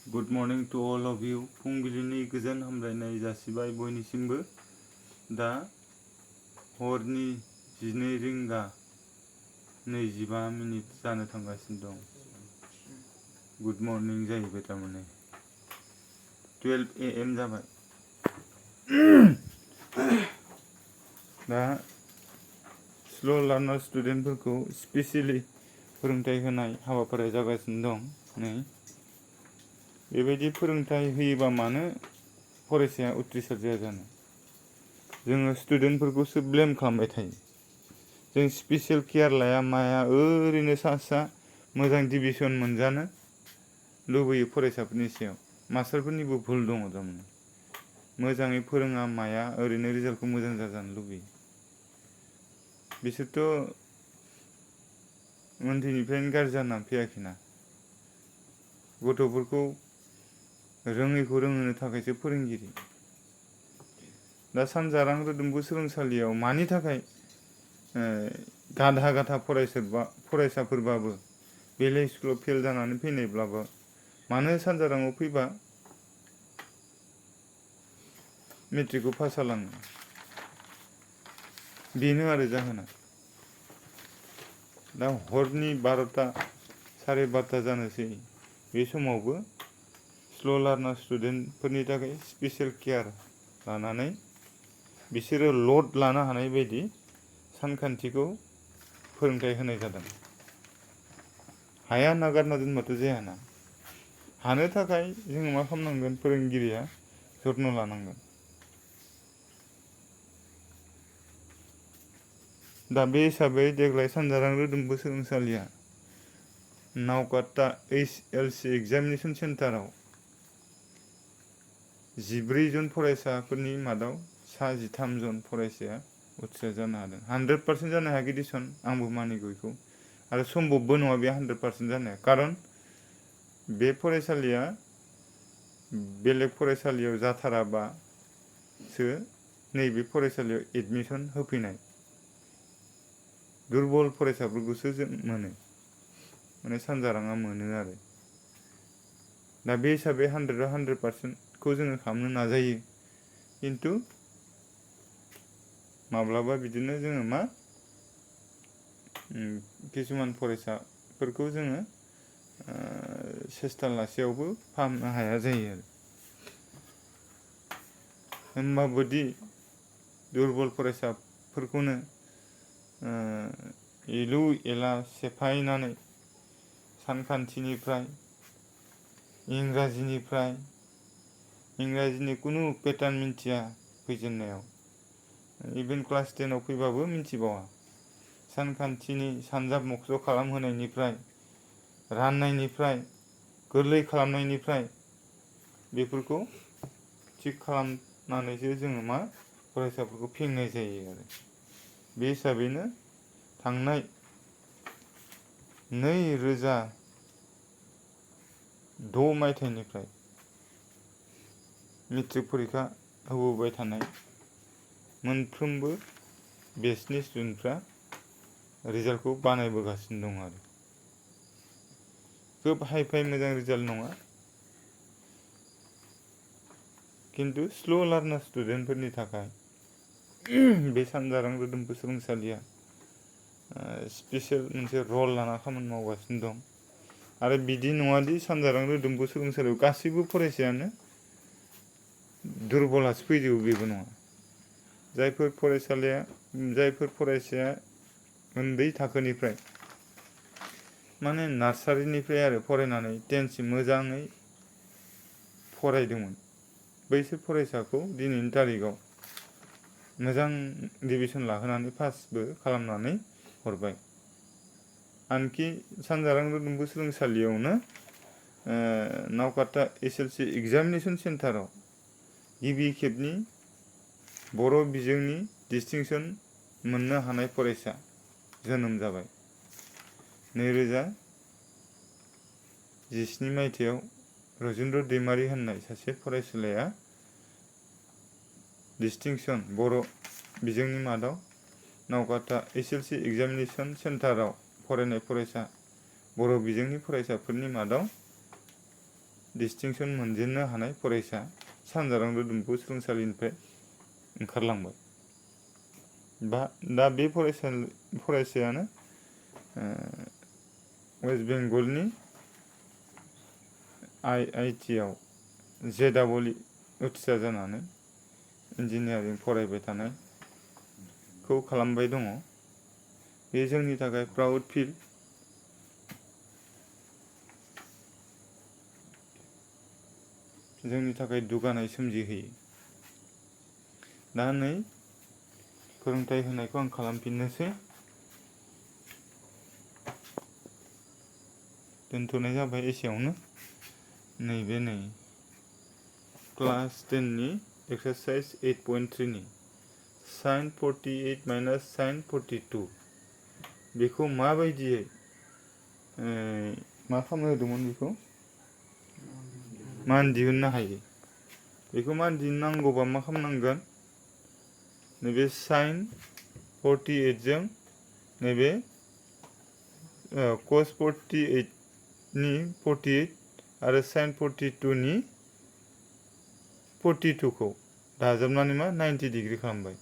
Good morning to all of you. फुंबिलिनि गोजोन हामलायनाय जासिबाय बयनिसिमबो। दा हरनि 12:25 जानो थांगासिनो दं। गुड मर्निं जाहैबाय थारमाने 12 AM जाबाय। दा स्ल' लार्नार स्टुडेन्टफोरखौ स्पेसियेलि फोरोंथाइ होनाय हाबाफारिया जागासिनो दं। नै बेबायदि फोरोंथाइ होयोबा मानो फरायसाया उथ्रिसार जाया जानो? जोङो स्टुडेन्टफोरखौसो ब्लेम खालामबाय थायो। जों स्पेसियेल केयार लाया माया ओरैनो सा मोजां डिभिजन मोनजानो लुबैयो फरायसाफोरनि सायाव। मास्टारफोरनिबो भुल दङ थारमाने। मोजाङै फोरोङा माया ओरैनो रिजाल्टखौ मोजां जाजानो लुबैयो। बिसोरथ' उन्दैनिफ्रायनो गाज्रि जानानै फैयाखैना। गथ'फोरखौ रोङैखौ रोंहोनो थाखायसो फोरोंगिरि। दा सानजारां रोदोम्बु सोलोंसालियाव मानि थाखाय गाधा फरायसाफोरबाबो बेलेग स्कुलाव फेल जानानै फैनायब्लाबो मानो सानजाराङाव फैबा मेट्रिकखौ पास जालाङो? बेनो आरो जाहोना। दा हरनि 12टा 12:30 जानोसै बे समावबो स्ल' लार्नार स्टुडेन्टफोरनि थाखाय स्पेसियेल केयार लानानै बिसोरो लड लानो हानाय बायदि सानखान्थिखौ फोरोंथाइ होनाय जादों। हाया होनना गारना दोनबाथ' जायाना। हानो थाखाय जोङो मा खालामनांगोन? फोरोंगिरिया जत्न लानांगोन। दा बे हिसाबै देग्लाय सानजारां रोदोम्बु सोलोंसालिया नावकाता HLC एग्जामिनेसन सेन्टाराव 14 जन फरायसाफोरनि मादाव 13 जन फरायसाया उथ्रिसार जानो हादों। 100% जानो हायाखै दिसन, आंबो मानिगौ बेखौ। आरो सम्भबबो नङा बे 100% जानाया। खारन बे फरायसालिया बेलेग फरायसालियाव जाथाराबासो नैबे फरायसालियाव एडमिसन होफैनाय। दुरबल फरायसाफोरखौसो जों मोनो, माने सानजाराङा मोनो आरो। दा बे हिसाबै 100 आव 100%खौ जोङो खालामनो नाजायो। खिन्थु माब्लाबा बिदिनो जोङो मा किसुमान फरायसाफोरखौ जोङो सेस्था लासेयावबो फाहामनो हाया जायो आरो। होमबाबोदि दुरबल फरायसाफोरखौनो एलु एला सेफायनानै सानखान्थिनिफ्राय इंराजिनि कुनु पेटार्न मिन्थिया फैजेननायाव, इभेन क्लास 10 आव फैबाबो मिन्थिबावा। सानखान्थिनि सानजाब मक्स' खालामहोनायनिफ्राय, राननायनिफ्राय, गोरलै खालामनायनिफ्राय बेफोरखौ थिक खालामनानैसो जोङो मा फरायसाफोरखौ फेंनाय जायो आरो। बे हिसाबैनो थांनाय 2006 मायथाइनिफ्राय मेट्रिक परिखा होबोबाय थानाय मोनफ्रोमबो बेचनि स्टुडेन्टफ्रा रिजाल्टखौ बानायबोगासिनो दं आरो। खोब हाइ फाइ मोजां रिजाल्ट नङा, खिन्थु स्ल' लार्नार स्टुडेन्टफोरनि थाखाय बे सानजारां रोदोम्बु सोलोंसालिया स्पेसियेल मोनसे रल लाना खामानि मावगासिनो दं। आरो बिदि नङादि सानजारां रोदोम्बु सोलोंसालियाव गासैबो फरायसायानो दुरबलासो फैजोबो, बेबो नङा। जायफोर फरायसाया उन्दै थाखोनिफ्राय माने नार्सारिनिफ्राय आरो फरायनानै 10सिम मोजाङै फरायदोंमोन, बैसोर फरायसाखौ दिनैनि तारिखाव मोजां डिभिजन लाहोनानै पासबो खालामनानै हरबाय। आनखि सानजारां रोदोम्बु सोलोंसालियावनो नावकाता HLC एग्जामिनेसन सेन्टाराव गिबि खेबनि बर' बिजोंनि डिस्टिंसन मोननो हानाय फरायसा जोनोम जाबाय। 2017 मायथाइयाव रजेन्द्र दैमारि होननाय सासे फरायसुलाया डिस्टिंसन बर' बिजोंनि मादाव नावकाता HLC एग्जामिनेसन सेन्टाराव फरायनाय फरायसा बर' बिजोंनि फरायसाफोरनि मादाव डिस्टिंसन मोनजेननो हानाय फरायसा सानजारां रोदोमखौ सोलोंसालिनिफ्राय ओंखारलांबाय। दा बे फरायसायानो वेस्ट बेंगलनि IIT आव JEE उथ्रिसार जानानै इन्जिनियारिं फरायबाय थानायखौ खालामबाय दङ। बे जोंनि थाखाय प्राउड फिल। जोंनि थाखाय दुगानाय सोमजिहोयो। दा नै फोरोंथाइ होनायखौ आं खालामफिननोसै। दोनथ'नाय जाबाय एसेयावनो। नैबे नै क्लास 10 नि एक्सारसाइज 8.3 नि sin 48 माइनास sin 42 बेखौ माबायदियै मा खालामनो होदोंमोन बेखौ मान दिहुननो हायो। बेखौ मान दिहुननांगौबा मा खालामनांगोन? नैबे sin 48 जों नैबे cos 48 नि 48 आरो sin 42 नि 42 खौ दाजाबनानै मा 90 डिग्री खालामबाय।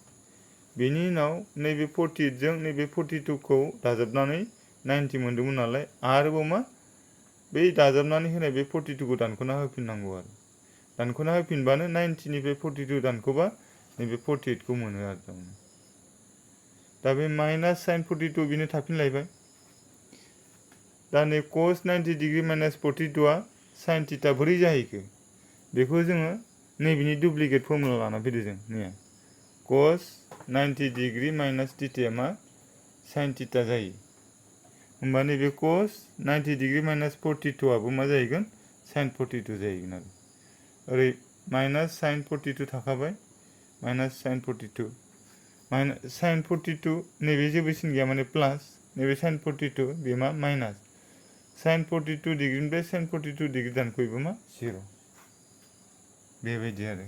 बेनि उनाव नैबे 48 जों नैबे 42 खौ दाजाबनानै 90 मोनदोंमोन नालाय आरोबाव मा बै दाजाबनानै होनाय बे 42 खौ दानख'ना होफिननांगौ आरो दानख'ना होफिनबानो 90 निफ्राय 42 दानख'बा नैबे 48 खौ मोनो आरो दा बे माइनास sin 42 बेनो थाफिनलायबाय। दा नै cos 90 डिग्री माइनास 42 आ sin थीटा बोरै जाहैखो बेखौ जोङो नैबेनि डुप्लिकेट फर्मुला लाना फैदो जों नै cos 90 डिग्री माइनास थीटाया मा sin थीटा जायो। होमबा नैबे cos 90 डिग्री माइनास 42 आबो मा जाहैगोन sin 42 जाहैगोन आरो ओरै माइनास sin 42 थाखाबाय माइनास sin 42 माइनास sin 42 नैबे जेबो सिन गैया माने प्लास नैबे sin 42 बे मा माइनास sin 42 डिग्रीनिफ्राय sin 42 डिग्री दानख'योबा मा 0 बेबायदि आरो